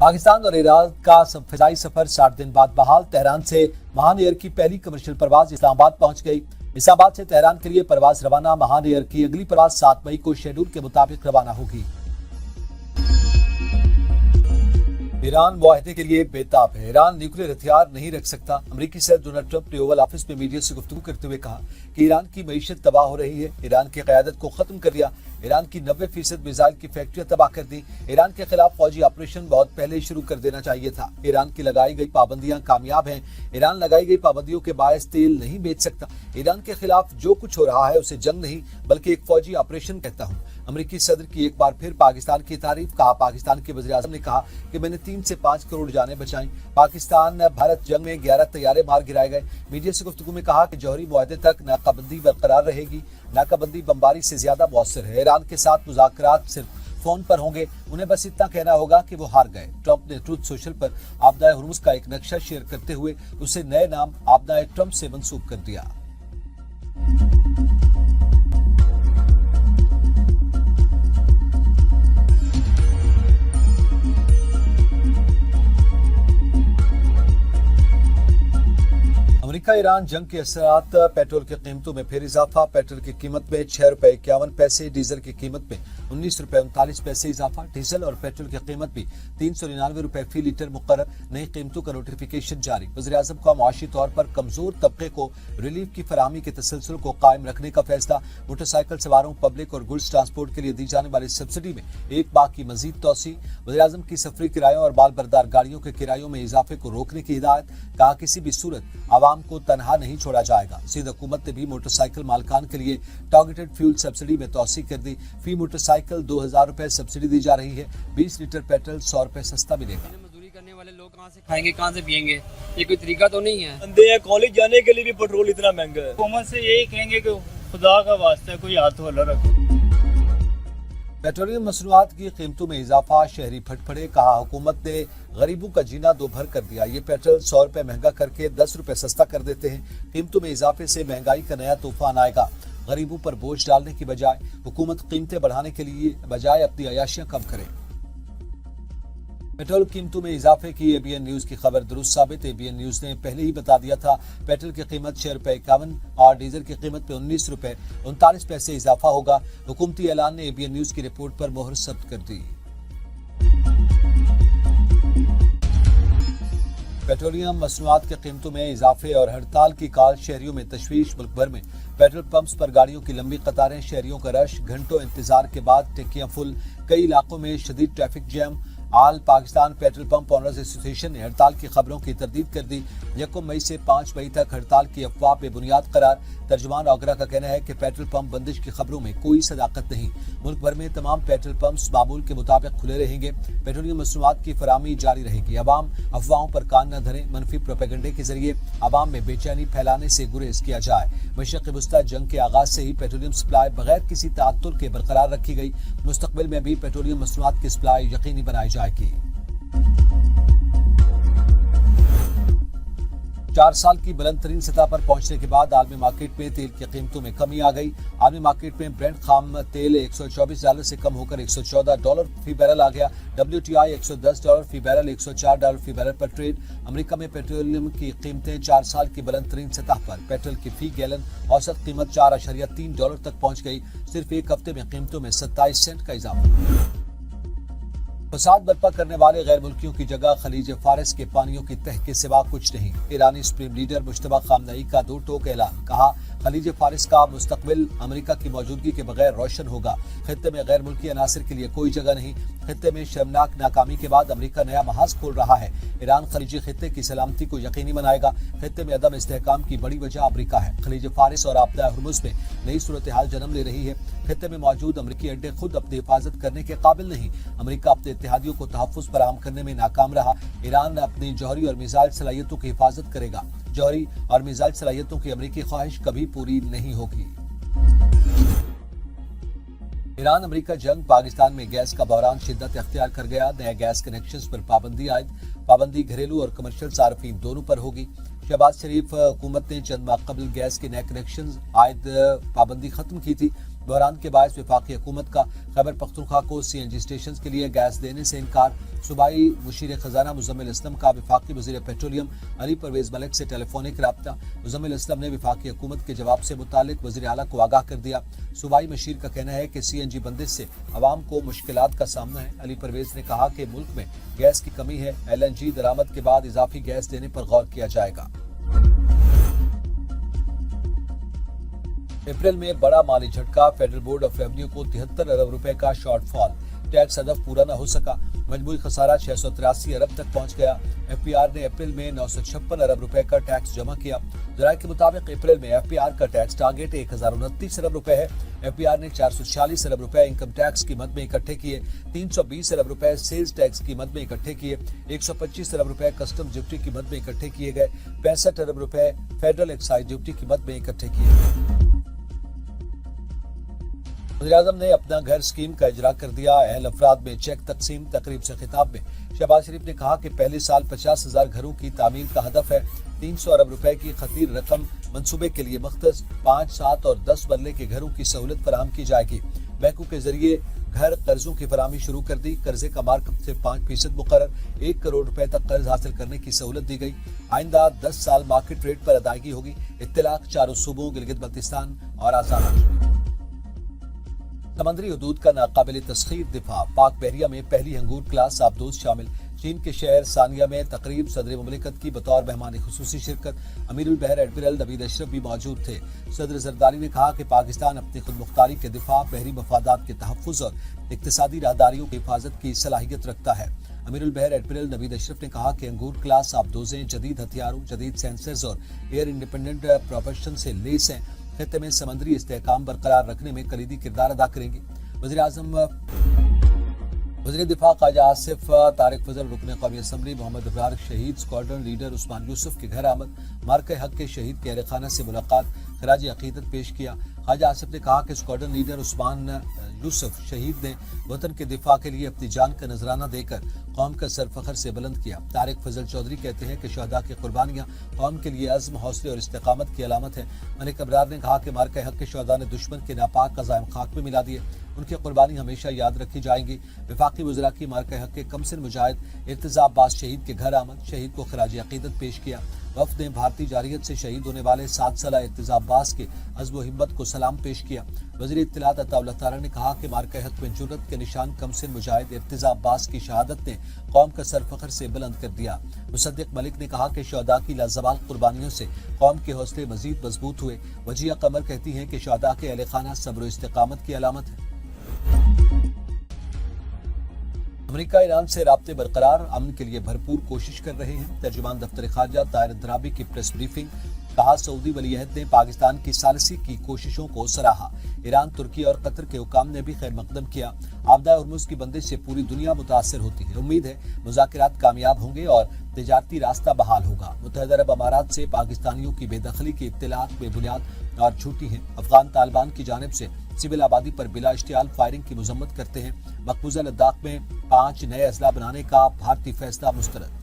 पाकिस्तान और ईरान का फिजाई सफर 60 दिन बाद बहाल। तेहरान से महान एयर की पहली कमर्शियल परवाज इस्लामाबाद पहुंच गई। इस्लामाबाद से तेहरान के लिए परवाज रवाना। महान एयर की अगली परवाज 7 मई को शेड्यूल के मुताबिक रवाना होगी। ईरान मुआहदे के लिए बेताब है। ईरान न्यूक्लियर हथियार नहीं रख सकता। अमेरिकी सदर डोनाल्ड ट्रंप ने ओवल ऑफिस में मीडिया से गुफ्तगू करते हुए कहा कि ईरान की मईशत तबाह हो रही है। ईरान की क़यादत को खत्म कर दिया। ईरान की 90% मिसाइल की फैक्ट्रियां तबाह कर दी। ईरान के खिलाफ फौजी ऑपरेशन बहुत पहले ही शुरू कर देना चाहिए था। ईरान की लगाई गई पाबंदियां कामयाब हैं। ईरान लगाई गई पाबंदियों के बायस तेल नहीं बेच सकता। ईरान के खिलाफ जो कुछ हो रहा है उसे जंग नहीं बल्कि एक फौजी ऑपरेशन कहता हूँ। अमेरिकी सदर की एक बार फिर पाकिस्तान की तारीफ। कहा, पाकिस्तान के वज़ीर आज़म ने कहा कि मैंने 3 से 5 करोड़ जानें बचाई। पाकिस्तान भारत जंग में 11 तैयारे मार गिराए गए। मीडिया से गुफ्तगू में कहा कि जौहरी मुआहदे तक नाकाबंदी बरकरार रहेगी। नाकाबंदी बमबारी से ज्यादा मौसर है। ईरान के साथ मुज़ाकरात सिर्फ फोन पर होंगे। उन्हें बस इतना कहना होगा कि वो हार गए। ट्रंप ने ट्रूथ सोशल पर आपदाए हुर्मुज़ का एक नक्शा शेयर करते हुए उसे नए नाम आपदाए ट्रंप से मंसूब कर दिया। अमेरिका ईरान जंग के असरात। पेट्रोल की कीमतों में फिर इजाफा। पेट्रोल की कीमत में 6 रुपए 51 पैसे, डीजल की कीमत में 19 रुपए 39 पैसे इजाफा। डीजल और पेट्रोल की कीमत भी 399 रुपए फी लीटर मुकर्रर। नई कीमतों का नोटिफिकेशन जारी। वज़ीर आज़म का मुआशी तौर पर कमजोर तबके को रिलीफ की फराहमी के तसलसल को कायम रखने का फैसला। मोटरसाइकिल सवारों, पब्लिक और गुड्स ट्रांसपोर्ट के लिए दी जाने वाली सब्सिडी में 1 माह की मजीद तोसी। वज़ीर आज़म की सफरी किरायों और बाल बरदार गाड़ियों के किरायों में इजाफे को रोकने की हिदायत। कहा, किसी भी सूरत आवाम को तनहा नहीं छोड़ा जाएगा। सिंध हुकूमत ने भी मोटरसाइकिल मालकान के लिए टारगेटेड फ्यूल सब्सिडी में तोसी कर दी। फी मोटरसाइकिल 2000 रुपए सब्सिडी दी जा रही है। 20 लीटर पेट्रोल 100 रुपए सस्ता मिलेगा। मजदूरी करने वाले लोग कहाँ से खाएंगे, कहाँ से पियेंगे? ये कोई तरीका तो नहीं है। बंदे हैं, कॉलेज जाने के लिए भी पेट्रोल इतना महंगा है। हुकूमत से यही कहेंगे कि खुदा का वास्ता कोई हाथ वाला रखो। पेट्रोलियम मसनूआत की कीमतों में इजाफा। शहरी फटफड़े। कहा, हुकूमत ने गरीबों का जीना दो भर कर दिया। ये पेट्रोल 100 रुपए महंगा करके 10 रुपए सस्ता कर देते हैं। कीमतों में इजाफे से महंगाई का नया तूफान आएगा। गरीबों पर बोझ डालने की बजाय हुकूमत कीमतें बढ़ाने के लिए बजाय अपनी अयाशियां कम करे। पेट्रोल कीमतों में इजाफे की एबीएन न्यूज की खबर दुरुस्त साबित। एबीएन न्यूज ने पहले ही बता दिया था पेट्रोल की कीमत 6 रुपए 51 और डीजल की कीमत में 19 रुपए 39 पैसे इजाफा होगा। हुकूमती ऐलान ने एबीएन न्यूज की रिपोर्ट पर मोहर सब्त कर दी। पेट्रोलियम मसनूआत की कीमतों में इजाफे और हड़ताल की काल। शहरियों में तशवीश। मुल्क भर में पेट्रोल पंप्स पर गाड़ियों की लंबी कतारें। शहरियों का रश। घंटों इंतजार के बाद टैंकियां फुल। कई इलाकों में शदीद traffic jam. All Pakistan petrol pump owners association ने हड़ताल की खबरों की तरदीद कर दी। 1 मई से 5 मई तक हड़ताल की अफवाह बेबुनियाद करार। तर्जुमान आगरा का कहना है कि पेट्रोल पंप बंदिश की खबरों में कोई सदाकत नहीं। मुल्क भर में तमाम पेट्रोल पंप्स मामूल के मुताबिक खुले रहेंगे। पेट्रोलियम मसनूआत की फराहमी जारी रहेगी। अवाम अफवाहों पर कान न धरें। मनफी प्रोपेगेंडे के जरिए अवाम में बेचैनी फैलाने से गुरेज किया जाए। मशरक़ वस्ती जंग के आगाज से ही पेट्रोलियम सप्लाई बगैर किसी ताअत्तुर के बरकरार रखी गई। मुस्तकबिल में भी पेट्रोलियम मसनूआत की सप्लाई यकीनी बनाई जाएगी। 4 साल की बुलंद तरीन सतह पर पहुंचने के बाद आलमी मार्केट में तेल की कीमतों में कमी आ गई। आलमी मार्केट में ब्रेंट खाम तेल $124 से कम होकर $114 फी बैरल आ गया। WTI $110 फी बैरल, $104 फी बैरल पर ट्रेड। अमेरिका में पेट्रोलियम की कीमतें 4 साल की बुलंद तरीन सतह पर। पेट्रोल की फी गैलन औसत कीमत $4.3 तक पहुंच गई। सिर्फ एक हफ्ते में कीमतों में 27 सेंट का इजाफा। फसाद बर्पा करने वाले गैर मुल्कियों की जगह खलीज फारिस के पानियों की तह के सिवा कुछ नहीं। ईरानी सुप्रीम लीडर मुश्तबा खामनई का 2 टोक ऐलान। कहा, खलीज फारिस का मुस्तकबिल अमेरिका की मौजूदगी के बगैर रोशन होगा। खित्ते में गैर मुल्की अनासर के लिए कोई जगह नहीं। खित्ते में शर्मनाक नाकामी के बाद अमेरिका नया महाज खोल रहा है। ईरान खलीजी खित्ते की सलामती को यकीनी बनाएगा। खित्ते में अदम इस्तेहकाम की बड़ी वजह अमेरिका है। खलीज फारिस और आपदा हुर्मुज़ में नई सूरत हाल जन्म ले रही है। खित्ते में मौजूद अमेरिकी अड्डे खुद अपनी हिफाजत करने के काबिल नहीं। अमेरिका अपने इत्तेहादियों को तहफ़्फ़ुज़ फराहम करने में नाकाम रहा। ईरान अपनी जौहरी और मिसाइल सलाहियतों की हिफाजत करेगा। जौहरी और मिसाइल सलाहियतों की अमेरिकी ख्वाहिश कभी पूरी नहीं होगी। ईरान अमेरिका जंग। पाकिस्तान में गैस का बहरान शिद्दत अख्तियार कर गया। नए गैस कनेक्शंस पर पाबंदी आयद। पाबंदी घरेलू और कमर्शियल सार्फिन दोनों पर होगी। शहबाज शरीफ हुकूमत ने चंद माह कबल गैस के नए कनेक्शन आयद पाबंदी खत्म की थी। बहरान के बायस वफाकी हुकूमत का खैबर पख्तूनख्वा को CNG स्टेशन के लिए गैस देने से इनकार। सूबाई मुशीर खजाना मुजम्मिल असलम का वफाकी वजीर पेट्रोलियम अली परवेज मलिक से टेलीफोनिक रब्ता। मुजम्मिल असलम ने वफाकी हुकूमत के जवाब से मुतालिक वजीर आला को आगाह कर दिया। सूबाई मशीर का कहना है कि CNG बंदिश से अवाम को मुश्किलात का सामना है। अली परवेज ने कहा कि मुल्क में गैस की कमी है, LNG दरामद के बाद इजाफी गैस देने पर गौर किया जाएगा। अप्रैल में बड़ा माली झटका, फेडरल बोर्ड ऑफ रेवेन्यू को 73 अरब रुपए का शॉर्टफॉल, टैक्स हदफ पूरा न हो सका, मजमूई खसारा 683 अरब तक पहुंच गया। FPR ने अप्रैल में 956 अरब रुपए का टैक्स जमा किया। जराये के मुताबिक अप्रैल में FPR का टैक्स टारगेट 1029 अरब रुपए है। FPR ने 446 अरब रुपए इनकम टैक्स की मद में इकट्ठे किए, 320 अरब रुपए सेल्स टैक्स की मद में इकट्ठे किए, 125 अरब रुपए कस्टम ड्यूटी की मद में इकट्ठे किए गए, 65 अरब रुपए फेडरल एक्साइज ड्यूटी की मद में इकट्ठे किए गए। वज़ीर-ए-आज़म ने अपना घर स्कीम का इजरा कर दिया। अहल अफराद में चेक तकसीम। तकरीब से खिताब में शहबाज शरीफ ने कहा कि पहले साल 50,000 घरों की तामीर का हदफ है। 300 अरब रुपए की खतीर रकम मंसूबे के लिए मख्तस 5, 7 और 10 मरले के घरों की सहूलत फराहम की जाएगी। बैंकों के जरिए घर कर्जों की फराहमी शुरू कर दी। कर्जे का मार्कअप से 5% मुकर्रर, 1 करोड़ रुपए तक कर्ज हासिल करने की सहूलत दी गई। आइंदा 10 साल मार्केट रेट पर अदायगी होगी। इत्तलाक चारों सूबों गिलगित बल्तिस्तान और आज़ाद। समंदरी हदूद का नाकाबिल तस्खीर दिफा। पाक बहरिया में पहली हंगूर क्लास आबदोज शामिल। चीन के शहर सानिया में तकरीब सदर मुमलिकत की बतौर मेहमान खुसूसी शिरकत। अमीरुल बहर एडमिरल नवीद अशरफ भी मौजूद थे। सदर जरदारी ने कहा कि पाकिस्तान अपनी खुद मुख्तारी के दिफा, बहरी मफादात के तहफ़्फ़ुज़ और इक्तिसादी राहदारियों की हिफाजत की सलाहियत रखता है। अमीरुल बहर एडमिरल नवीद अशरफ ने कहा कि अंगूर क्लास आबदोजें जदीद हथियारों, जदीद सेंसर्स और एयर इंडिपेंडेंट प्रोपल्शन से लेस हैं। खित्ते में समंदरी इस्तेहकाम बरकरार रखने में कलीदी किरदार अदा करेंगे। वज़ीर दिफा ख्वाजा आसिफ तारिक फजल, रुकन कौमी असम्बली मोहम्मद अबरार, शहीद स्क्वाड्रन लीडर उस्मान यूसुफ के घर आमद। मार्के हक के शहीद के अहले खाना से मुलाकात, खराज अकीदत पेश किया। ख्वाजा आसिफ ने कहा कि स्क्वाड्रन लीडर उस्मान यूसुफ शहीद ने वतन के दिफा के लिए अपनी जान का नजराना देकर कौम का सर फखर से बुलंद किया। तारिक फजल चौधरी कहते हैं कि शहदा की कुर्बानियां कौम के लिए अज़्म, हौसले और इस्तिकामत की अलामत है। मलिक अबरार ने कहा कि मार्के हक के शहदा ने दुश्मन के नापाक कज़ाइम खाक में मिला दिए। उनकी कुर्बानी हमेशा याद रखी जाएंगी। वफाकी वज़रा की मार्के हक के कमसिन मुजाहिद इर्तिज़ा अब्बास शहीद के घर आमद, शहीद को खराज अकीदत पेश किया। वफ़द ने भारतीय जारियत से शहीद होने वाले 7 साला इर्तिज़ा अब्बास के अज़्म व हिम्मत को सलाम पेश किया। वज़ीर इत्तलात अताउल्लाह तारा ने कहा कि मार्के हक में जुर्रत के निशान कमसिन मुजाहिद इर्तिज़ा अब्बास की शहादत ने कौम का सर फखर से बुलंद कर दिया। मुसद्दिक मलिक ने कहा कि शहदा की लाजवाल कुर्बानियों से कौम के हौसले मजीद मजबूत हुए। वजिया कमर कहती हैं कि शहदा के अहले खाना सब्र व इस्तिकामत की अलामत है। अमेरिका ईरान से राब्ते बरकरार, अमन के लिए भरपूर कोशिश कर रहे हैं। तर्जुमान दफ्तर खारजा ताहिर अंद्राबी की प्रेस ब्रीफिंग। कहा, सऊदी वलीअहद ने पाकिस्तान की सालिसी की कोशिशों को सराहा। ईरान, तुर्की और कतर के हुकाम ने भी खैर मकदम किया। आपदा हुर्मुज़ की बंदिश से पूरी दुनिया मुतासर होती है। उम्मीद है मुज़ाकरात कामयाब होंगे और तिजारती रास्ता बहाल होगा। मुत्तहिदा अरब अमारात से पाकिस्तानियों की बेदखली की इत्तलात बेबुनियाद और झूठी हैं। अफगान तालिबान की जानिब से सिविल आबादी पर बिला इश्तियाल फायरिंग की मजम्मत करते हैं। मकबूजा लद्दाख में 5 नए अजला बनाने का भारतीय फैसला मुस्तरद।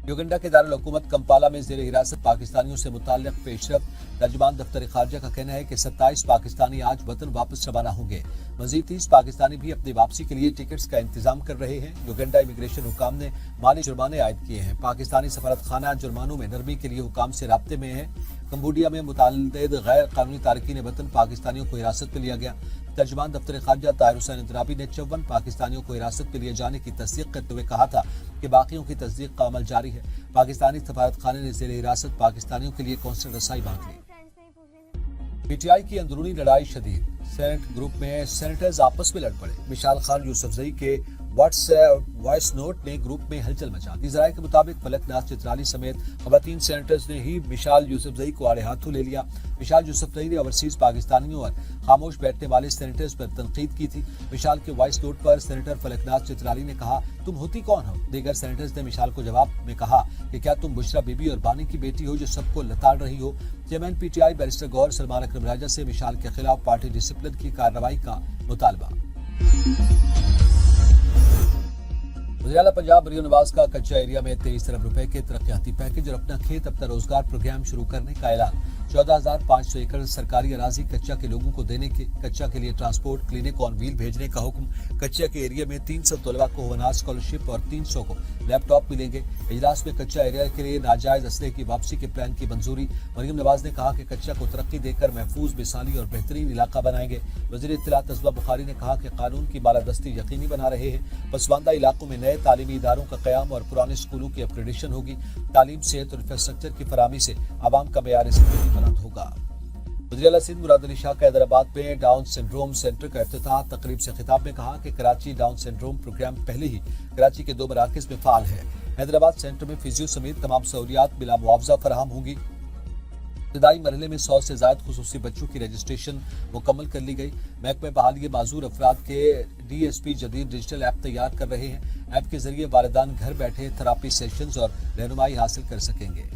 युगंडा के दारुल हुकूमत कंपाला में जेर हिरासत पाकिस्तानियों से मुताल्लिक पेशरफ्त। तर्जुमान दफ्तर खारजा का कहना है कि 27 पाकिस्तानी आज वतन वापस रवाना होंगे। मजीद 30 पाकिस्तानी भी अपनी वापसी के लिए टिकट्स का इंतजाम कर रहे हैं। युगंडा इमिग्रेशन हुकाम ने माली जुर्माने आयद किए हैं। पाकिस्तानी सफारत खाना जुर्मानों में नरमी के लिए हुकाम से राब्ते में है। कंबोडिया में मुतअद्दिद गैर कानूनी तारकीन वतन पाकिस्तानियों को हिरासत में लिया गया। तर्जुमान दफ्तर खारजा ताहिर हुसैन अंद्राबी ने 54 पाकिस्तानियों को हिरासत में लिए जाने की तस्दीक करते हुए कहा था कि बाकियों की तस्दीक का अमल जारी है। पाकिस्तानी सफारत खाने ने जेर हिरासत पाकिस्तानियों के लिए कौंसलर रसाई मांग ली। पीटीआई की अंदरूनी लड़ाई शदीद। सेनेट ग्रुप में सेनेटर्स आपस में लड़ पड़े। मिशाल खान यूसुफजई के वॉइस नोट ने ग्रुप में हलचल मचा दी। जराये के मुताबिक मलक नाज चित्राली समेत खवातीन सेनेटर्स ने ही मिशाल यूसुफजई को आड़े हाथों ले लिया। मिशाल यूसुफजई ने ओवरसीज पाकिस्तानियों और खामोश बैठने वाले सेनेटर्स पर तनकीद की थी। मिशाल के वॉइस नोट पर सेनेटर फलकनाज चित्राली ने कहा, तुम होती कौन हो? दीगर सेनेटर्स ने मिशाल को जवाब में कहा कि क्या तुम बुशरा बीबी और बानी की बेटी हो जो सबको लताड़ रही हो? Chairman PTI barrister Gohar Salman Akram Raja से मिशाल के खिलाफ पार्टी डिसिप्लिन की कार्रवाई का मुतालबा। वज़ीर-ए-आला पंजाब मरियम नवाज का कच्चा एरिया में 23 अरब रुपए के तरक्याती पैकेज और अपना खेत अपना रोजगार प्रोग्राम शुरू करने का ऐलान। 14,500 एकड़ सरकारी अराजी कच्चा के लोगों को देने के, कच्चा के लिए ट्रांसपोर्ट क्लिनिक ऑन व्हील भेजने का हुक्म, कच्चा के एरिया में 300 तलबा को होनार स्कॉलरशिप और 300 को लैपटॉप मिलेंगे। इजलास में कच्चा एरिया के लिए नाजायज असले की वापसी के प्लान की मंजूरी। मरियम नवाज ने कहा कि कच्चा को तरक्की देकर महफूज, मिसाली और बेहतरीन इलाका बनाएंगे। वज़ीर इत्तलात अज़वा बुखारी ने कहा कि कानून की बालादस्ती यकीनी बना रहे हैं। पसमानदा इलाकों में नए तालीमी इदारों का क़याम और पुराने स्कूलों की अपग्रेडेशन होगी। तालीम, सेहत और इंफ्रास्ट्रक्चर की फराहमी से आवाम का मेयार ज़िंदगी बुलंद होगा। वज़ीर आला सिंध मुराद अली शाह का हैदराबाद में डाउन सिंड्रोम सेंटर का इफ्तिताह तकरीब से खिताब में कहा कि कराची डाउन सिंड्रोम प्रोग्राम पहले ही कराची के 2 मराकज़ में फ़ाल है। हैदराबाद सेंटर में फिजियो समेत तमाम सहूलियात बिला मुआवजा फराहम होंगी। इब्तदाई मरहले में 100 से ज़ायद खुसूसी बच्चों की रजिस्ट्रेशन मुकम्मल कर ली गई। महकमे बहाली माजूर अफराद के DSP जदीद डिजिटल ऐप तैयार कर रहे हैं। ऐप के जरिए वालिदान घर बैठे थेरापी सेशंस और रहनुमाई हासिल कर सकेंगे।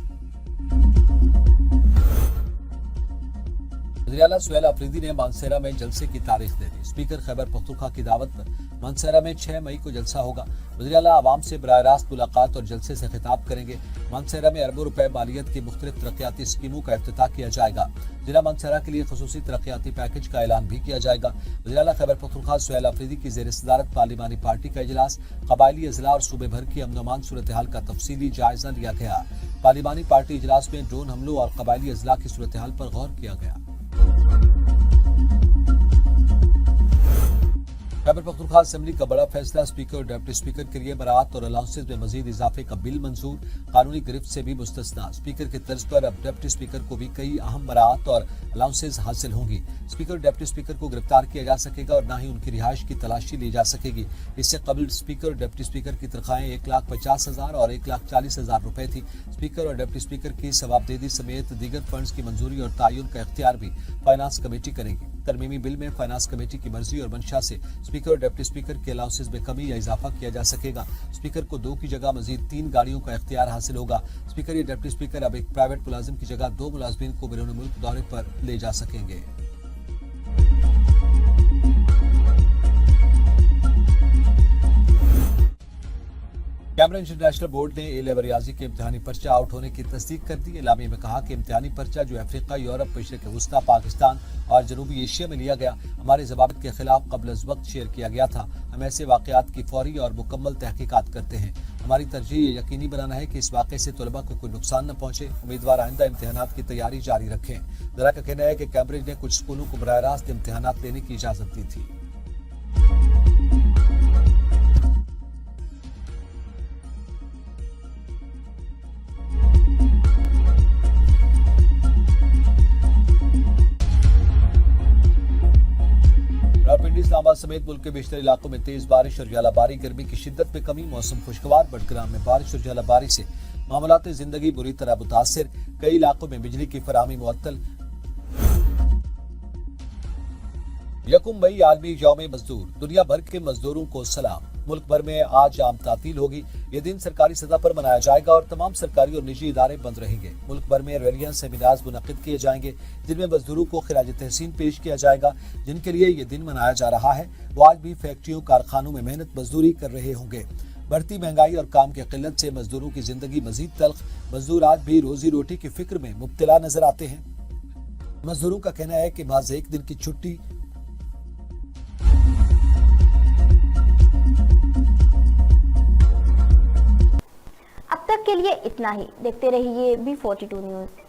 वज़ीर आला सुहेल आफरीदी ने मानसेरा में जलसे की तारीख दे दी। स्पीकर खैबर पख्तूनख्वा की दावत पर मानसेरा में 6 मई को जलसा होगा। वज़ीर आला आवाम से बराह रास्त मुलाकात और जलसे से खिताब करेंगे। मानसेरा में अरबों रुपए मालियत की मुख्तलिफ तरक्याती स्कीमों का इफ्तिताह किया जाएगा। जिला मानसेरा के लिए खुसूसी तरक्याती पैकेज का ऐलान भी किया जाएगा। वज़ीर आला खैबर पख्तूनख्वा सुहेल आफरीदी की ज़ेर सदारत पार्लिमानी पार्टी का इजलास, कबायली अजला और सूबे भर की अमन अमान सूरत हाल का तफसीली जायजा लिया गया। पार्लिमानी पार्टी इजलास में ड्रोन हमलों और कबायली अजला की सूरत हाल पर गौर किया गया। खैबर पख्तूनख्वा असेंबली का बड़ा फैसला, स्पीकर और डिप्टी स्पीकर के लिए बरात और अलाउंसेज में मजीद इजाफे का बिल मंजूर, कानूनी गिरफ्त से भी मुस्तस्ना। स्पीकर के तर्ज पर अब डिप्टी स्पीकर को भी कई अहम बरात और अलाउंसेज हासिल होंगी। स्पीकर और डिप्टी स्पीकर को गिरफ्तार किया जा सकेगा और न ही उनकी रिहाइश की तलाशी ली जा सकेगी। इससे कबल स्पीकर और डिप्टी स्पीकर की तनख्वाहें 1,50,000 और 1,40,000 रुपए थी। स्पीकर और डिप्टी स्पीकर की सवाबदेदी समेत दीगर फंड्स की मंजूरी और तयन का इख्तियार भी फाइनेंस कमेटी करेगी। तरमीमी बिल में फाइनेंस कमेटी की मर्जी और मंशा से स्पीकर और डिप्टी स्पीकर के अलाउंसेज में कमी या इजाफा किया जा सकेगा। स्पीकर को 2 की जगह मजीद 3 गाड़ियों का इख्तियार हासिल होगा। स्पीकर या डिप्टी स्पीकर अब एक प्राइवेट मुलाजिम की जगह 2 मुलाजिमीन को बैरून मुल्क दौरे पर ले जा सकेंगे। कैम्ब्रिज इंटरनेशनल बोर्ड ने ए लेवल रियाजी के इम्तिहानी पर्चा आउट होने की तस्दीक कर दी। एलामी में कहा कि इम्तिहानी पर्चा जो अफ्रीका, यूरोप, मशरिक वस्ता, पाकिस्तान और जनूबी एशिया में लिया गया, हमारे ज़वाबित के खिलाफ कबल अज़ वक्त शेयर किया गया था। हम ऐसे वाक़यात की फौरी और मुकम्मल तहकीकात करते हैं। हमारी तरजीह ये यकीनी बनाना है कि इस वाक़े से तलबा को कोई नुकसान न पहुंचे। उम्मीदवार आइंदा इम्तिहानात की तैयारी जारी रखें। ज़रा का कहना है कि कैम्ब्रिज ने कुछ स्कूलों को बराह रास्त इम्तिहानात लेने की इजाज़त दी थी। इस्लामाबाद समेत मुल्क के बेशतर इलाकों में तेज बारिश और ज़्यादाबारी, गर्मी की शिद्दत में कमी, मौसम खुशगवार। बडग्राम में बारिश और ज़्यादाबारी से मामलात जिंदगी बुरी तरह मुतासिर, कई इलाकों में बिजली की फराहमी मुअत्तल। 1 मई आलमी यौम मजदूर, दुनिया भर के मजदूरों को सलाम। मुल्क भर में आज आम तातील होगी। ये दिन सरकारी सतह पर मनाया जाएगा और तमाम सरकारी और निजी इदारे बंद रहेंगे। मुल्क भर में रैलियां, सेमिनार्स मुनक्किद किए जाएंगे जिनमें मजदूरों को खिराज तहसीन पेश किया जाएगा। जिनके लिए ये दिन मनाया जा रहा है वो आज भी फैक्ट्रियों, कारखानों में मेहनत मजदूरी कर रहे होंगे। बढ़ती महंगाई और काम की किल्लत से मजदूरों की जिंदगी मजीद तल्ख। मजदूर आज भी रोजी रोटी की फिक्र में मुब्तला नजर आते हैं। मजदूरों का कहना है कि महज एक दिन की छुट्टी अब तक के लिए इतना ही। देखते रहिए B42 न्यूज़।